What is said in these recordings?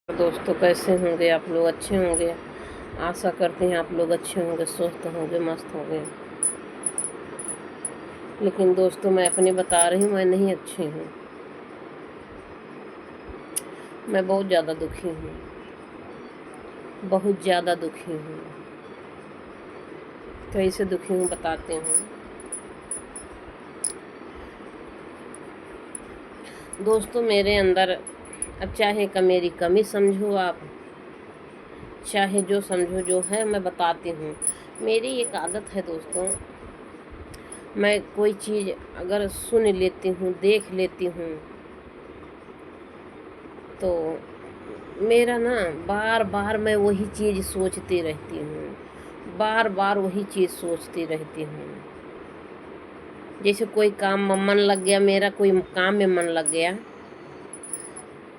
दोस्तों, कैसे होंगे आप लोग? अच्छे होंगे। आशा करते हैं आप लोग अच्छे होंगे, स्वस्थ होंगे, मस्त होंगे। लेकिन दोस्तों, मैं अपनी बता रही हूँ, मैं नहीं अच्छी हूँ। मैं बहुत ज़्यादा दुखी हूँ, बहुत ज़्यादा दुखी हूँ। कैसे दुखी हूँ बताते हूँ। दोस्तों, मेरे अंदर, अब चाहे मेरी कमी समझो आप, चाहे जो समझो, जो है मैं बताती हूँ। मेरी एक आदत है दोस्तों, मैं कोई चीज़ अगर सुन लेती हूँ, देख लेती हूँ, तो मेरा ना बार बार मैं वही चीज़ सोचती रहती हूँ, बार बार वही चीज़ सोचती रहती हूँ। जैसे कोई काम में मन लग गया, मेरा कोई काम में मन लग गया,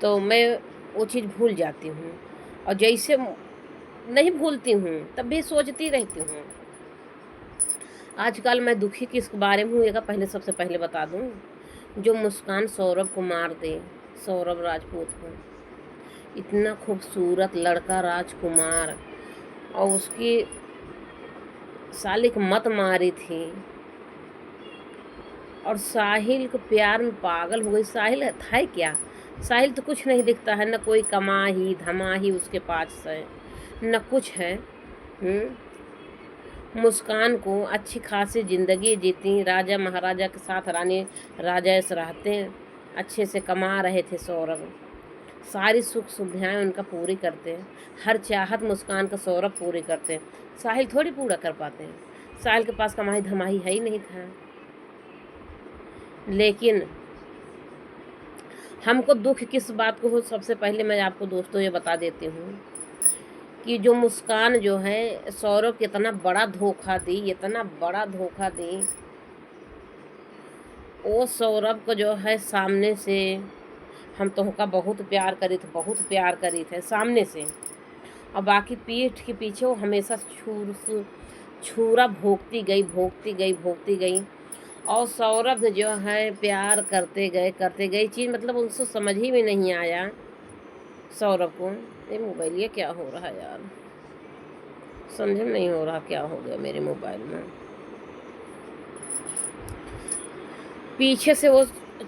तो मैं वो चीज़ भूल जाती हूँ। और जैसे नहीं भूलती हूँ, तब भी सोचती रहती हूँ। आजकल मैं दुखी किस बारे में हूँ, ये पहले सबसे पहले बता दूँ। जो मुस्कान सौरभ को मार दे, सौरभ राजपूत को, इतना खूबसूरत लड़का राजकुमार, और उसकी सालिक मत मारी थी, और साहिल को प्यार में पागल हो गई। साहिल था क्या? साहिल तो कुछ नहीं दिखता है, न कोई कमाही धमाही उसके पास है, न कुछ है। मुस्कान को अच्छी खासी ज़िंदगी जीती, राजा महाराजा के साथ, रानी राजा ऐसे रहते हैं, अच्छे से कमा रहे थे सौरभ। सारी सुख सुविधाएं उनका पूरी करते हैं, हर चाहत मुस्कान का सौरभ पूरी करते हैं। साहिल थोड़ी पूरा कर पाते हैं, साहिल के पास कमाई धमाई है ही नहीं था। लेकिन हमको दुख किस बात को हो, सबसे पहले मैं आपको दोस्तों ये बता देती हूँ कि जो मुस्कान जो है सौरभ को इतना बड़ा धोखा दी, इतना बड़ा धोखा दी। वो सौरभ को जो है सामने से, हम तो उनका बहुत प्यार करी थे, बहुत प्यार करी थे सामने से, और बाकी पीठ के पीछे वो हमेशा छुरा भोंकती गई, भोंकती गई, भोंकती गई। और सौरभ जो है प्यार करते गए चीज़, मतलब उनसे समझ ही में नहीं आया सौरभ को। ये मोबाइल ये क्या हो रहा है यार, समझ में नहीं हो रहा क्या हो गया मेरे मोबाइल में। पीछे से वो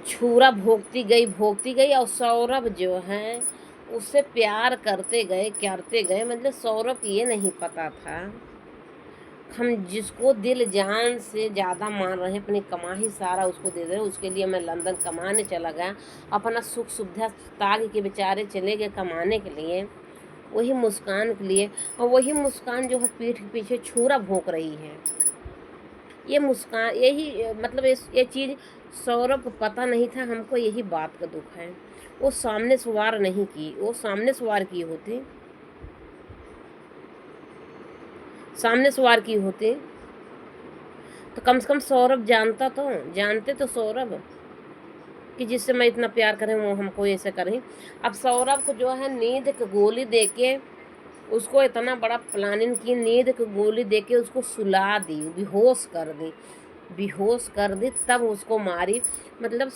छुरा भोंकती गई, और सौरभ जो है उससे प्यार करते गए, मतलब सौरभ को ये नहीं पता था, हम जिसको दिल जान से ज़्यादा मान रहे हैं, अपनी कमाई सारा उसको दे रहे हैं। उसके लिए मैं लंदन कमाने चला गया, अपना सुख सुविधा ताग के बेचारे चले गए कमाने के लिए, वही मुस्कान के लिए। और वही मुस्कान जो है पीठ के पीछे छुरा भोंक रही है। ये मुस्कान, यही मतलब ये चीज़ सौरभ को पता नहीं था। हमको यही बात का दुख है, वो सामने से वार नहीं की, वो सामने से वार की होती, सामने से वार की होती तो कम से कम सौरभ जानते तो सौरभ कि जिससे मैं इतना प्यार करें वो हमको ऐसे करें। अब सौरभ को जो है नींद की गोली देके, उसको इतना बड़ा प्लानिंग की, नींद की गोली देके उसको सुला दी, बेहोश कर दी, तब उसको मारी। मतलब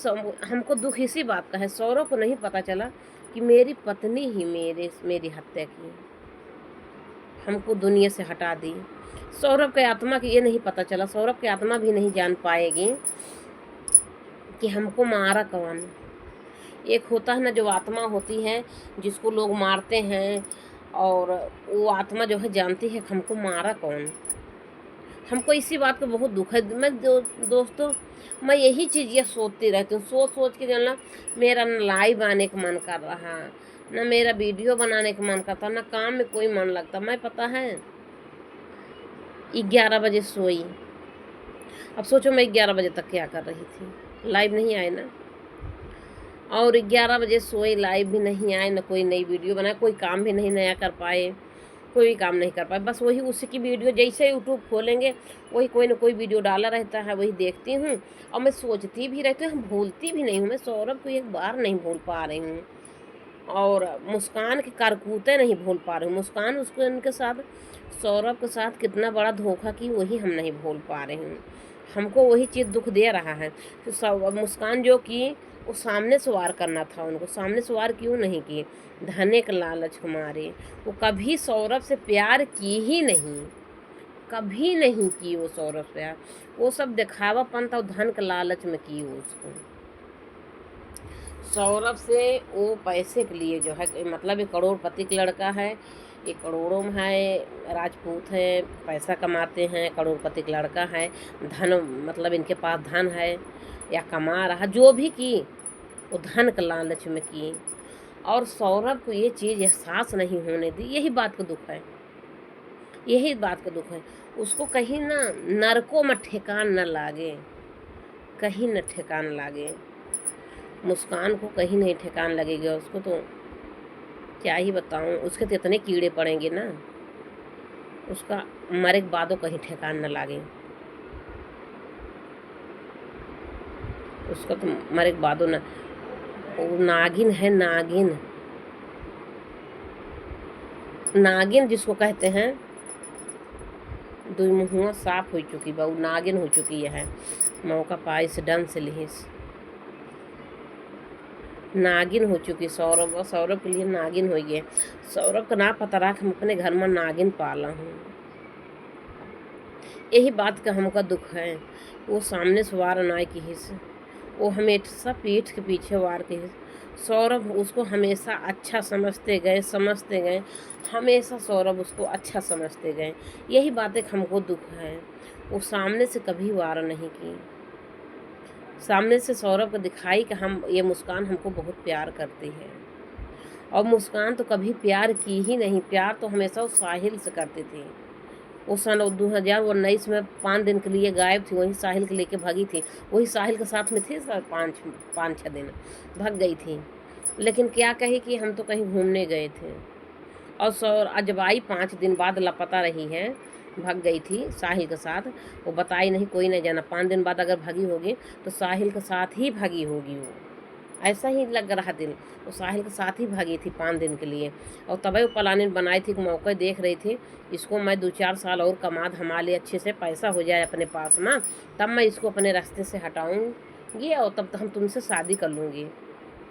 हमको दुख इसी बात का है, सौरभ को नहीं पता चला कि मेरी पत्नी ही मेरी हत्या की, हमको दुनिया से हटा दी। सौरभ के आत्मा की ये नहीं पता चला, सौरभ की आत्मा भी नहीं जान पाएगी कि हमको मारा कौन। एक होता है ना जो आत्मा होती है, जिसको लोग मारते हैं, और वो आत्मा जो है जानती है हमको मारा कौन। हमको इसी बात का बहुत दुख है। मैं दोस्तों, मैं यही चीज़ ये सोचती रहती हूँ, सोच के जानना, मेरा न लाइव आने का मन कर रहा, ना मेरा वीडियो बनाने का मन करता, ना काम में कोई मन लगता। मैं पता है 11 बजे सोई, अब सोचो मैं 11 बजे तक क्या कर रही थी, लाइव नहीं आए ना। और 11 बजे सोए, लाइव भी नहीं आए, ना कोई नई वीडियो बनाए, कोई काम भी नहीं नया कर पाए, कोई भी काम नहीं कर पाए। बस वही उसी की वीडियो, जैसे यूट्यूब खोलेंगे वही कोई ना कोई वीडियो डाला रहता है, वही देखती हूँ। और मैं सोचती भी रहती हूँ, भूलती भी नहीं हूँ। मैं सौरभ को एक बार नहीं भूल पा रही हूँ, और मुस्कान के करतूतें नहीं भूल पा रही हूँ। मुस्कान उसको इनके साथ, सौरभ के साथ कितना बड़ा धोखा की, वही हम नहीं भूल पा रहे हूँ। हमको वही चीज़ दुख दे रहा है। तो मुस्कान जो कि वो सामने से वार करना था उनको, सामने से वार क्यों नहीं किए? धन के लालच के मारे। वो कभी सौरभ से प्यार की ही नहीं, कभी नहीं की वो सौरभ से प्यार। वो सब दिखावापन था, धन के लालच में की वो उसको। सौरभ से वो पैसे के लिए जो है, मतलब एक करोड़पति का लड़का है, एक करोड़ों में है, राजपूत है, पैसा कमाते हैं, करोड़पति का लड़का है, धन मतलब इनके पास धन है या कमा रहा, जो भी की वो धन के लालच में की। और सौरभ को ये चीज़ एहसास नहीं होने दी। यही बात का दुख है, यही बात का दुख है। उसको कहीं ना नरकों में ठिकान न लागे, कहीं न ठिकान लागे। मुस्कान को कहीं नहीं ठिकान लगेगा। उसको तो क्या ही बताऊं, उसके तो इतने कीड़े पड़ेंगे ना, उसका मरे के बादों कहीं ठिकान न लागे। उसका तो मरे के बादों न, वो नागिन है, नागिन, नागिन जिसको कहते हैं, दुई मुहुआ साफ हो चुकी बा, वो नागिन हो चुकी है। मौका पाई से डन से लिहिस, नागिन हो चुकी सौरभ। और सौरभ के लिए नागिन हो गए। सौरभ का ना पता रहा कि हम अपने घर में नागिन पाला हूँ। यही बात का हमका दुख है। वो सामने से वार ना की हिस्स, वो हमेशा पीठ के पीछे वार के हिस्स। सौरभ उसको हमेशा अच्छा समझते गए, समझते गए, हमेशा सौरभ उसको अच्छा समझते गए। यही बात एक हमको दुख है। वो सामने से कभी वार नहीं की। सामने से सौरभ को दिखाई कि हम, ये मुस्कान हमको बहुत प्यार करती है। और मुस्कान तो कभी प्यार की ही नहीं। प्यार तो हमेशा वो साहिल से करती थी। वो सन 2019 में 5 दिन के लिए गायब थी, वहीं साहिल के लेके भागी थी। वही साहिल के साथ में थी सर, 5-6 दिन भाग गई थी। लेकिन क्या कही कि हम तो कहीं घूमने गए थे। और जब आई 5 दिन बाद लापता रही है, भाग गई थी साहिल के साथ। वो बताई नहीं, कोई नहीं जाना। 5 दिन बाद अगर भागी होगी तो साहिल के साथ ही भागी होगी। वो ऐसा ही लग रहा दिल, वो साहिल के साथ ही भागी थी 5 दिन के लिए। और तभी वो प्लानिंग बनाई थी, मौका देख रही थी, इसको मैं 2-4 साल और कमा धमा ले, अच्छे से पैसा हो जाए अपने पास ना, तब मैं इसको अपने रास्ते से हटाऊँगी और तब हम तुमसे शादी कर लूँगी।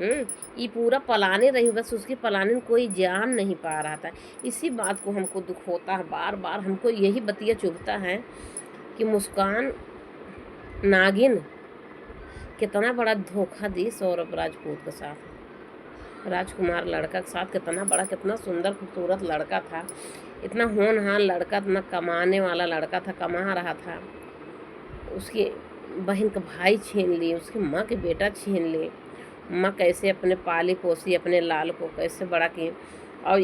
ये पूरा पलाने रही, बस उसकी पलाने कोई जान नहीं पा रहा था। इसी बात को हमको दुख होता है, बार बार हमको यही बतिया चुभता है कि मुस्कान नागिन कितना बड़ा धोखा दी सौरभ राजपूत के साथ, राजकुमार लड़का के साथ। कितना बड़ा, कितना सुंदर खूबसूरत लड़का था, इतना होनहार लड़का, इतना कमाने वाला लड़का था, कमा रहा था। उसकी बहन का भाई छीन लिए, उसकी माँ के बेटा छीन लिए। माँ कैसे अपने पाली पोसी अपने लाल को कैसे बड़ा की, और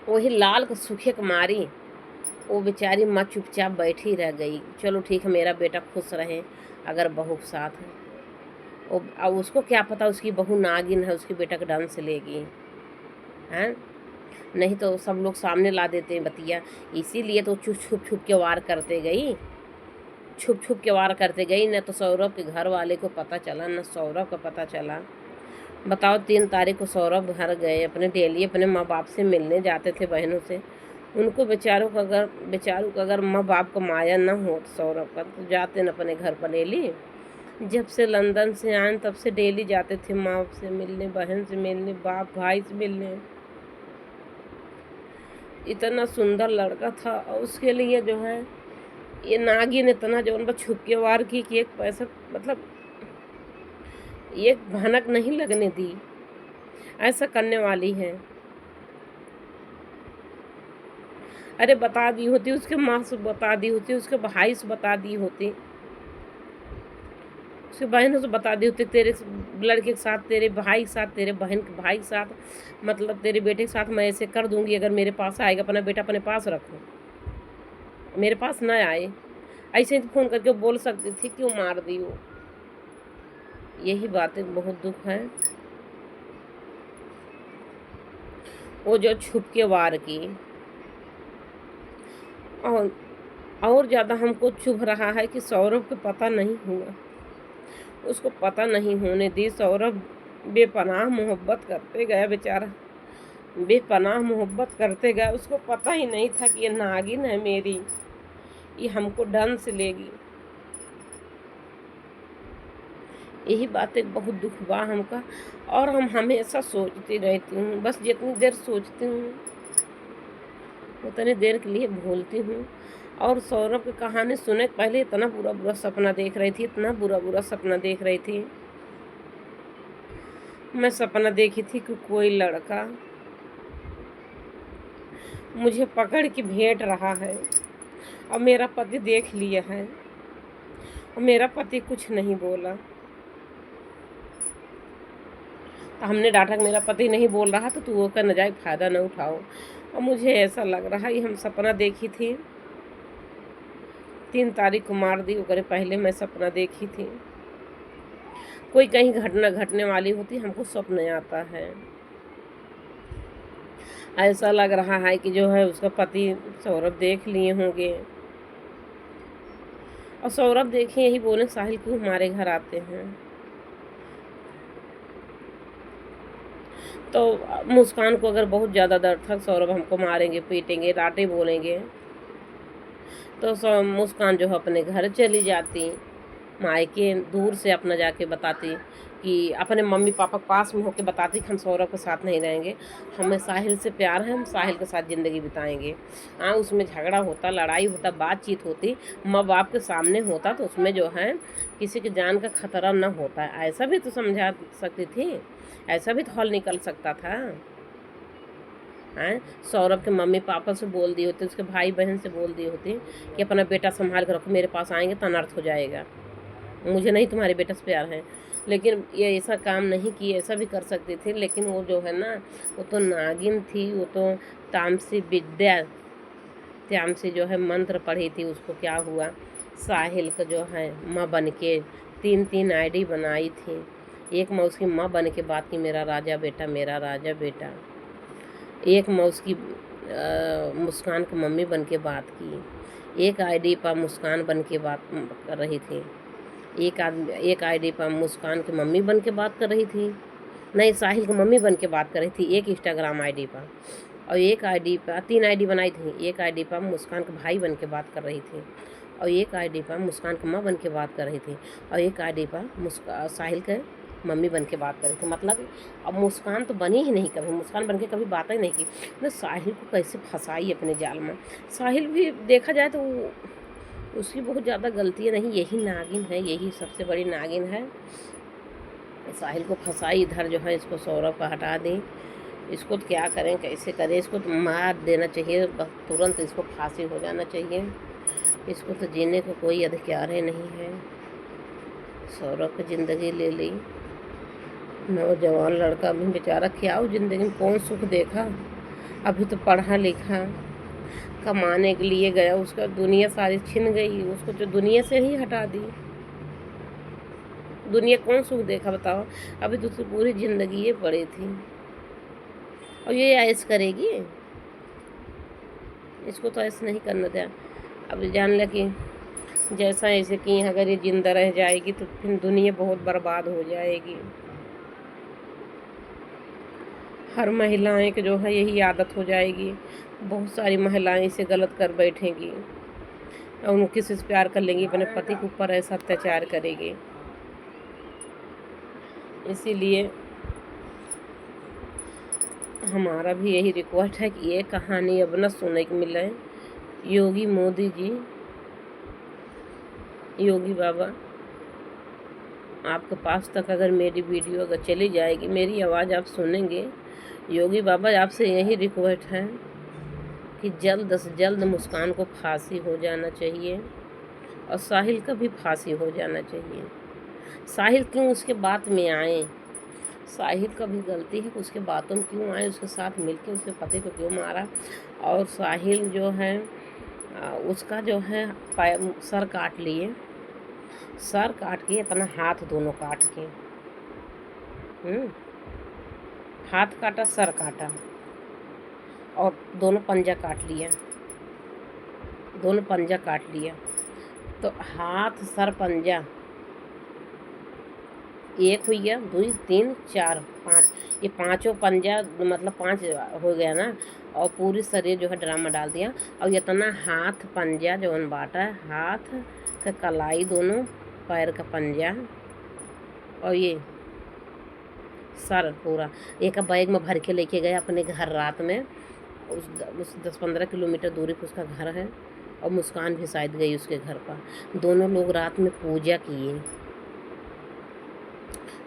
वही लाल को सूखे को मारी। वो बेचारी माँ चुपचाप बैठी रह गई। चलो ठीक है, मेरा बेटा खुश रहे अगर बहू के साथ है। अब उसको क्या पता उसकी बहू नागिन है, उसके बेटा के ढंग से लेगी हैं। नहीं तो सब लोग सामने ला देते हैं बतिया। इसीलिए तो छुप छुप के वार करते गई, छुप छुप के वार करते गई। न तो सौरभ के घर वाले को पता चला, न सौरभ को पता चला। बताओ, 3 तारीख को सौरभ घर गए, अपने डेली अपने माँ बाप से मिलने जाते थे, बहनों से। उनको बेचारों को अगर माँ बाप को माया न हो सौरभ का, तो जाते न अपने घर पर डेली। जब से लंदन से आए तब से डेली जाते थे माँ से मिलने, बहन से मिलने, बाप भाई से मिलने। इतना सुंदर लड़का था, और उसके लिए जो है ये नागिन इतना जो उन पर छुप के वार की कि एक पैसा, मतलब एक भनक नहीं लगने दी। ऐसा करने वाली है। अरे बता दी होती, उसके माँ से बता दी होती, उसके भाई से बता दी होती, उसके बहनों से बता दी होती, तेरे लड़के के साथ, तेरे भाई के साथ, तेरे बहन के भाई के साथ, मतलब तेरे बेटे के साथ मैं ऐसे कर दूंगी। अगर मेरे पास आएगा, अपना बेटा अपने पास रखो, मेरे पास ना आए। ऐसे ही फ़ोन करके बोल सकती थी, क्यों मार दी हो। यही बातें बहुत दुख है। वो जो छुप के वार की, और ज़्यादा हमको चुभ रहा है कि सौरभ को पता नहीं हुआ, उसको पता नहीं होने दी। सौरभ बेपनाह मोहब्बत करते गया, बेचारा बेपनाह मोहब्बत करते गया। उसको पता ही नहीं था कि ये नागिन है मेरी, ये हमको डन से लेगी। यही बात एक बहुत दुख बा हमका। और हम हमेशा सोचती रहती हूँ, बस जितनी देर सोचती हूँ उतनी देर के लिए भूलती हूँ। और सौरभ की कहानी सुने के पहले इतना बुरा बुरा सपना देख रही थी, इतना बुरा बुरा सपना देख रही थी। मैं सपना देखी थी कि कोई लड़का मुझे पकड़ के भेंट रहा है और मेरा पति देख लिया है और मेरा पति कुछ नहीं बोला। तो हमने डांटा कि मेरा पति नहीं बोल रहा तो तू का नाजायज़ फ़ायदा न उठाओ। और मुझे ऐसा लग रहा है हम सपना देखी थी 3 तारीख को मार दी, ओकरे पहले मैं सपना देखी थी। कोई कहीं घटना घटने वाली होती हमको स्वप्न आता है। ऐसा लग रहा है कि जो है उसका पति सौरभ देख लिए होंगे और सौरभ देखे यही बोले साहिल क्यों हमारे घर आते हैं। तो मुस्कान को अगर बहुत ज़्यादा दर्द था सौरभ हमको मारेंगे, पीटेंगे, डांटे, बोलेंगे, तो मुस्कान जो है अपने घर चली जाती, मायके दूर से अपना जाके बताती कि अपने मम्मी पापा के पास में होके बताती कि हम सौरभ के साथ नहीं रहेंगे, हमें साहिल से प्यार है, हम साहिल के साथ ज़िंदगी बिताएंगे। हाँ, उसमें झगड़ा होता, लड़ाई होता, बातचीत होती, माँ बाप के सामने होता तो उसमें जो है किसी की जान का खतरा न होता। ऐसा भी तो समझा सकती थी, ऐसा भी तो हल निकल सकता था। हैं, सौरभ के मम्मी पापा से बोल दी होती, उसके भाई बहन से बोल दी होती कि अपना बेटा संभाल कर रखो, मेरे पास आएंगे तो अनर्थ हो जाएगा, मुझे नहीं तुम्हारे बेटे से प्यार है। लेकिन ये ऐसा काम नहीं किए, ऐसा भी कर सकती थी, लेकिन वो जो है ना वो तो नागिन थी, वो तो तामसी विद्या, तामसी जो है मंत्र पढ़ी थी। उसको क्या हुआ, साहिल का जो है माँ बन के 3-3 आईडी बनाई थी। एक माँ उसकी माँ बन के बात की, मेरा राजा बेटा, मेरा राजा बेटा। एक माँ उसकी मुस्कान की मम्मी बन के बात की। एक आईडी पर मुस्कान बन के बात कर रही थी। एक आईडी पर मुस्कान की मम्मी बन के बात कर रही थी, नहीं साहिल की मम्मी बन के बात कर रही थी एक इंस्टाग्राम आईडी पर। और एक आईडी पर 3 आईडी बनाई थी। एक आईडी पर मुस्कान के भाई बन के बात कर रही थी और एक आईडी पर मुस्कान की माँ बन के बात कर रही थी और एक आईडी पर साहिल के मम्मी बन के बात कर रही थी। मतलब अब मुस्कान तो बनी ही नहीं, कभी मुस्कान बन के कभी बात ही नहीं की। मैं साहिल को कैसे फंसाई अपने जाल में। साहिल भी देखा जाए तो उसकी बहुत ज़्यादा गलती नहीं, यही नागिन है, यही सबसे बड़ी नागिन है। साहिल को फंसाई, इधर जो है इसको सौरभ का हटा दें। इसको तो क्या करें, कैसे करें, इसको तो मार देना चाहिए, तुरंत इसको फांसी हो जाना चाहिए। इसको तो जीने को कोई अधिकार ही नहीं है। सौरभ की ज़िंदगी ले ली, नौजवान लड़का भी बेचारा क्या हो ज़िंदगी में कौन सुख देखा। अभी तो पढ़ा लिखा, कमाने के लिए गया, उसका दुनिया सारी छिन गई, उसको जो दुनिया से ही हटा दी। दुनिया कौन सुख देखा बताओ। अभी तो उसकी पूरी ज़िंदगी ये पड़ी थी और ये ऐश करेगी। इसको तो ऐसा नहीं करना था। अब जान लिया कि जैसा ऐसे कि अगर ये जिंदा रह जाएगी तो फिर दुनिया बहुत बर्बाद हो जाएगी। हर महिलाएं की जो है यही आदत हो जाएगी। बहुत सारी महिलाएं इसे गलत कर बैठेंगी और उन किसी से प्यार कर लेंगी, अपने पति के ऊपर ऐसा अत्याचार करेगी। इसीलिए हमारा भी यही रिक्वेस्ट है कि ये कहानी अब न सुनने को मिले। योगी मोदी जी, योगी बाबा, आपके पास तक अगर मेरी वीडियो अगर चली जाएगी, मेरी आवाज़ आप सुनेंगे, योगी बाबा आपसे यही रिक्वेस्ट है कि जल्द से जल्द मुस्कान को फांसी हो जाना चाहिए और साहिल का भी फांसी हो जाना चाहिए। साहिल क्यों उसके बात में आए, साहिल का भी गलती है कि उसके बातों में क्यों आए, उसके साथ मिलके उसके पति को क्यों मारा। और साहिल जो है उसका जो है सर काट लिए, सर काट के अपना हाथ दोनों काट के, हाथ काटा, सर काटा और दोनों पंजा काट लिया, दोनों पंजा काट लिया। तो हाथ, सर, पंजा, 1 हुई गया, 2, 3, 4, 5, ये पाँचों पंजा मतलब 5 हो गया ना। और पूरी शरीर जो है ड्रामा डाल दिया और इतना हाथ पंजा जो बांटा है, हाथ का कलाई, दोनों पैर का पंजा और ये सर पूरा एक बैग में भर के लेके गए अपने घर रात में। उस 10-15 किलोमीटर दूरी पर उसका घर है, और मुस्कान भी शायद गई उसके घर पर। दोनों लोग रात में पूजा किए।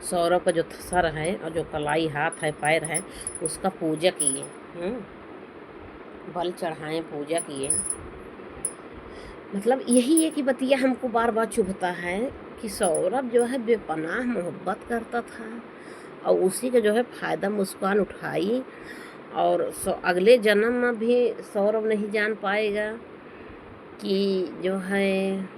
सौरभ का जो सर है और जो कलाई हाथ है पैर है उसका पूजा किए, बल चढ़ाएं, पूजा किए। मतलब यही है कि बतिया हमको बार बार चुभता है कि सौरभ जो है बेपनाह मोहब्बत करता था, और उसी का जो है फ़ायदा मुस्कान उठाई। और अगले जन्म में भी सौरभ नहीं जान पाएगा कि जो है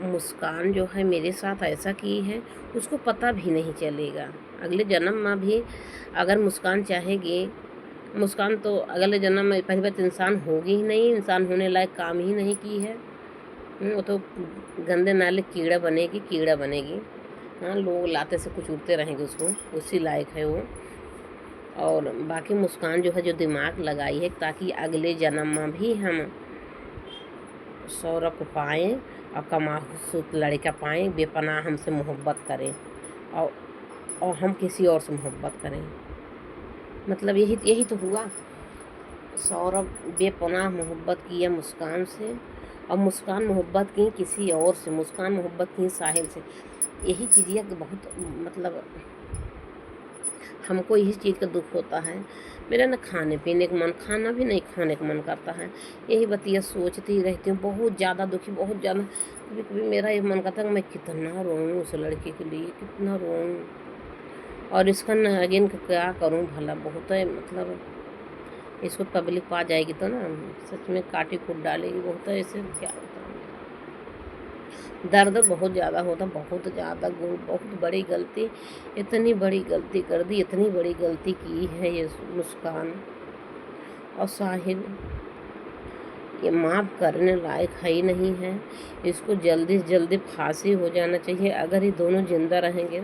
मुस्कान जो है मेरे साथ ऐसा की है, उसको पता भी नहीं चलेगा। अगले जन्म में भी अगर मुस्कान चाहेगी, मुस्कान तो अगले जन्म में पहली बात इंसान होगी ही नहीं, इंसान होने लायक काम ही नहीं की है। वो तो गंदे नाले कीड़ा बनेगी। हाँ, लोग लाते से कुछ उड़ते रहेंगे उसको, उसी लायक है वो। और बाकी मुस्कान जो है जो दिमाग लगाई है ताकि अगले जन्म में भी हम सौरभ को पाएँ और कमाशुत लड़का पाएँ, बेपनाह हमसे मोहब्बत करें, और हम किसी और से मोहब्बत करें। मतलब यही तो हुआ। सौरभ बेपनाह मोहब्बत किया मुस्कान से, और मुस्कान मोहब्बत की किसी और से, मुस्कान मोहब्बत की साहिल से। यही चीज़ बहुत मतलब हमको यही चीज़ का दुख होता है। मेरा ना खाने पीने का मन, खाना भी नहीं खाने का मन करता है। यही बतिया सोचती रहती हूँ, बहुत ज़्यादा दुखी, बहुत ज़्यादा। कभी कभी मेरा ये मन करता है कि मैं कितना रोऊँ उस लड़के के लिए, कितना रोऊँ। और इसका नागिन का क्या करूँ भला, बहुत है मतलब इसको पब्लिक पा जाएगी तो ना सच में काटी कूट डालेगी। बहुत है, इसे क्या होता है, दर्द बहुत ज़्यादा होता, बहुत ज़्यादा। बहुत बड़ी गलती, इतनी बड़ी गलती कर दी, इतनी बड़ी गलती की है ये मुस्कान और साहिल। ये माफ़ करने लायक है ही नहीं है। इसको जल्दी से जल्दी फांसी हो जाना चाहिए। अगर ये दोनों जिंदा रहेंगे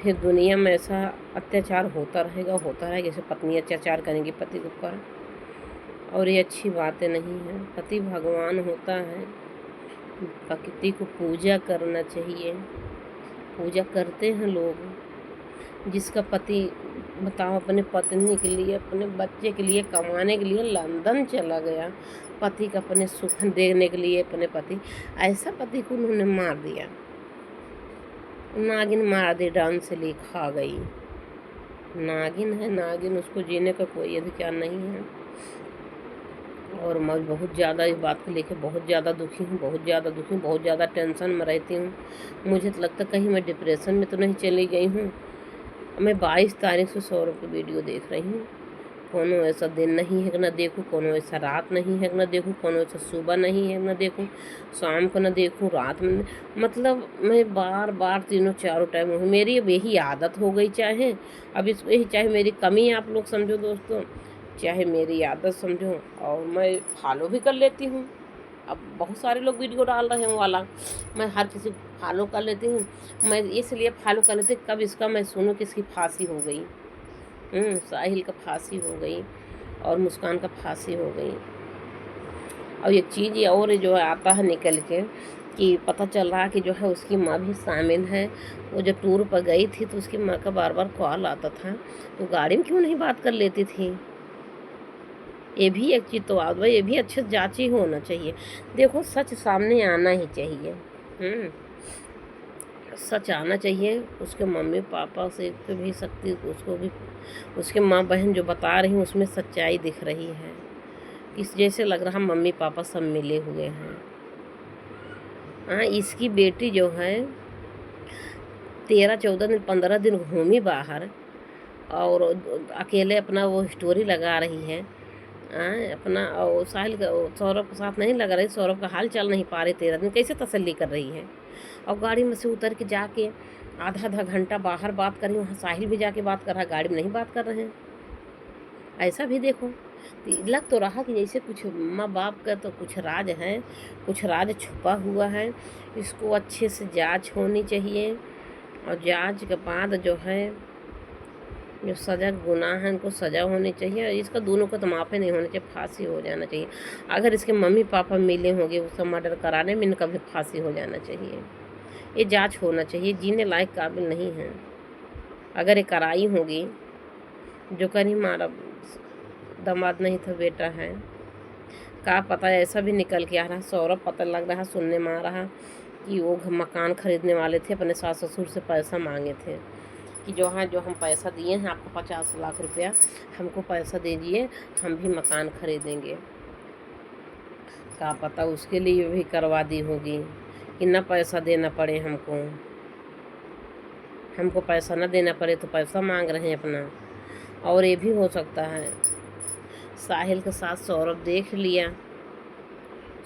फिर दुनिया में ऐसा अत्याचार होता रहेगा। जैसे पत्नी अत्याचार करेंगी पति के ऊपर, और ये अच्छी बातें नहीं है। पति भगवान होता है, प्रकृति को पूजा करना चाहिए। पूजा करते हैं लोग। जिसका पति बताओ अपने पत्नी के लिए, अपने बच्चे के लिए कमाने के लिए लंदन चला गया, पति का अपने सुख देने के लिए, अपने पति, ऐसा पति को उन्होंने मार दिया। नागिन मार दी, डांस से ले खा गई। नागिन है, नागिन, उसको जीने का कोई अधिकार नहीं है। और मैं बहुत ज़्यादा इस बात को लेकर बहुत ज़्यादा दुखी हूँ, बहुत ज़्यादा टेंशन में रहती हूँ। मुझे तो लगता कहीं मैं डिप्रेशन में तो नहीं चली गई हूँ। मैं 22 तारीख से सौरभ की वीडियो देख रही हूँ। कोनो ऐसा दिन नहीं है कि ना देखूँ, कोनो ऐसा रात नहीं है कि ना देखूँ, कोनो ऐसा सुबह नहीं है ना देखूँ, शाम को ना देखूँ, रात में। मतलब मैं बार बार तीनों चारों टाइम हूँ। मेरी अब यही आदत हो गई। चाहे अब इसको यही, चाहे मेरी कमी आप लोग समझो दोस्तों, चाहे मेरी आदत समझो, और मैं फॉलो भी कर लेती हूँ। अब बहुत सारे लोग वीडियो डाल रहे हैं वाला, मैं हर किसी फॉलो कर लेती हूँ। मैं इसलिए फॉलो कर लेती, कब इसका मैं सुनूँ कि इसकी फांसी हो गई, साहिल का फांसी हो गई और मुस्कान का फांसी हो गई। और एक चीज़ ये और जो आता है निकल के कि पता चल रहा कि जो है उसकी माँ भी शामिल है। वो जब टूर पर गई थी तो उसकी माँ का बार बार कॉल आता था, तो गाड़ी में क्यों नहीं बात कर लेती थी। ये भी एक चीज़ तो भाई, ये भी अच्छे जांची होना चाहिए। देखो सच सामने आना ही चाहिए। सच आना चाहिए। उसके मम्मी पापा से पे भी सकती, उसको भी उसके माँ बहन जो बता रही हैं उसमें सच्चाई दिख रही है। इस जैसे लग रहा मम्मी पापा सब मिले हुए हैं। हाँ, इसकी बेटी जो है 13-14 दिन 15 दिन घूमी बाहर, और अकेले अपना वो स्टोरी लगा रही है। अपना और साहिल का सौरभ के साथ नहीं लगा रही, सौरभ का हाल चाल नहीं पा रही। 13 दिन कैसे तसल्ली कर रही है। और गाड़ी में से उतर के जाके आधा घंटा बाहर बात कर रही, वहाँ साहिल भी जाके बात कर रहा है, गाड़ी में नहीं बात कर रहे हैं। ऐसा भी देखो, लग तो रहा कि जैसे कुछ माँ बाप का तो कुछ राज है, कुछ राज छुपा हुआ है। इसको अच्छे से जांच होनी चाहिए, और जांच के बाद जो है जो सज़ा गुनाह है इनको सज़ा होनी चाहिए। इसका दोनों को तो माफ़ी नहीं होनी चाहिए, फांसी हो जाना चाहिए। अगर इसके मम्मी पापा मिले होंगे उसका मर्डर कराने में, इनका भी फांसी हो जाना चाहिए। ये जांच होना चाहिए, जीने लायक काबिल नहीं है। अगर ये कराई होगी, जो कहीं हमारा दामाद नहीं था बेटा है, का पता ऐसा भी निकल के आ रहा। सौरभ पता लग रहा, सुनने में आ रहा कि वो मकान खरीदने वाले थे, अपने सास ससुर से पैसा मांगे थे कि जो हम पैसा दिए हैं आपको 50 लाख रुपया, हमको पैसा दीजिए, हम भी मकान खरीदेंगे। का पता उसके लिए भी करवा दी होगी कि ना पैसा देना पड़े, हमको पैसा ना देना पड़े तो पैसा मांग रहे हैं अपना। और ये भी हो सकता है साहिल के साथ सौरभ देख लिया,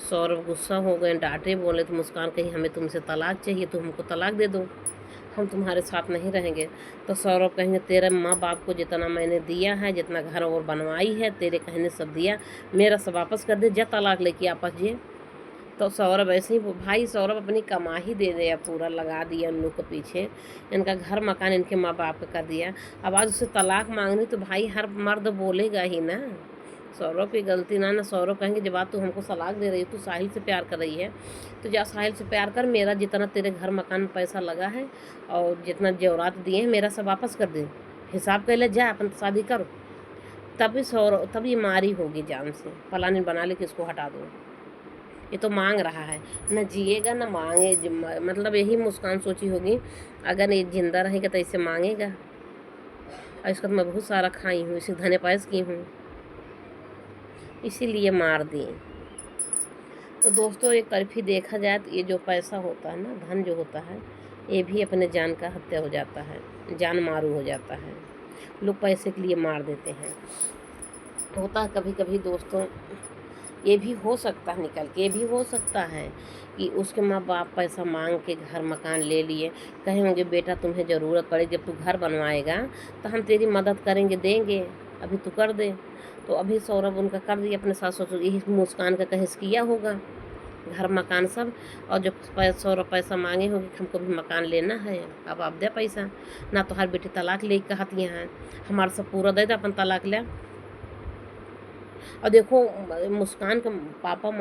सौरभ गुस्सा हो गए, डांटे बोले तो मुस्कान कही हमें तुमसे तलाक चाहिए तो हमको तलाक दे दो, हम तुम्हारे साथ नहीं रहेंगे। तो सौरभ कहेंगे तेरे माँ बाप को जितना मैंने दिया है, जितना घर और बनवाई है, तेरे कहने सब दिया, मेरा सब वापस कर दे, जा तलाक लेके आपस जे। तो सौरभ ऐसे ही भाई सौरभ अपनी कमाई दे दिया, पूरा लगा दिया उन लोग के पीछे, इनका घर मकान इनके माँ बाप का कर दिया। अब आज उससे तलाक मांगनी तो भाई हर मर्द बोलेगा ही ना, सौरभ की गलती ना। सौरभ कहेंगे जब बात तू हमको तलाक दे रही है, तू साहिल से प्यार कर रही है तो जा साहिल से प्यार कर, मेरा जितना तेरे घर मकान में पैसा लगा है और जितना जेवरात दिए हैं मेरा सब वापस कर दे, हिसाब कर ले, जा अपन शादी करो। तभी सौरभ, तभी मारी होगी जान से, पलानी बना ले कि इसको हटा दो। ये तो मांग रहा है, न जिएगा न मांगे, मतलब यही मुस्कान सोची होगी अगर ये जिंदा रहेगा तो इसे मांगेगा। और इसका तो मैं बहुत सारा खाई हूँ, इसे धने पायस की हूँ, इसीलिए मार दिए। तो दोस्तों एक तरफी देखा जाए तो ये जो पैसा होता है ना, धन जो होता है, ये भी अपने जान का हत्या हो जाता है, जान मारू हो जाता है, लोग पैसे के लिए मार देते हैं। होता है कभी कभी दोस्तों, ये भी हो सकता है निकल के, ये भी हो सकता है कि उसके माँ बाप पैसा मांग के घर मकान ले लिए, कहे होंगे बेटा तुम्हें ज़रूरत पड़े, जब तू घर बनवाएगा तो हम तेरी मदद करेंगे, देंगे, अभी तू कर दे। तो अभी सौरभ उनका कर दिया, अपने सास ससुर, यही मुस्कान का कहेस किया होगा, घर मकान सब। और जो सौरभ पैसा मांगे होंगे हमको भी मकान लेना है, अब आप दे पैसा, ना तो हर बेटी तलाक ले कहती हैं हमारा सब पूरा दे दे अपन तलाक ले। और देखो मुस्कान का पापा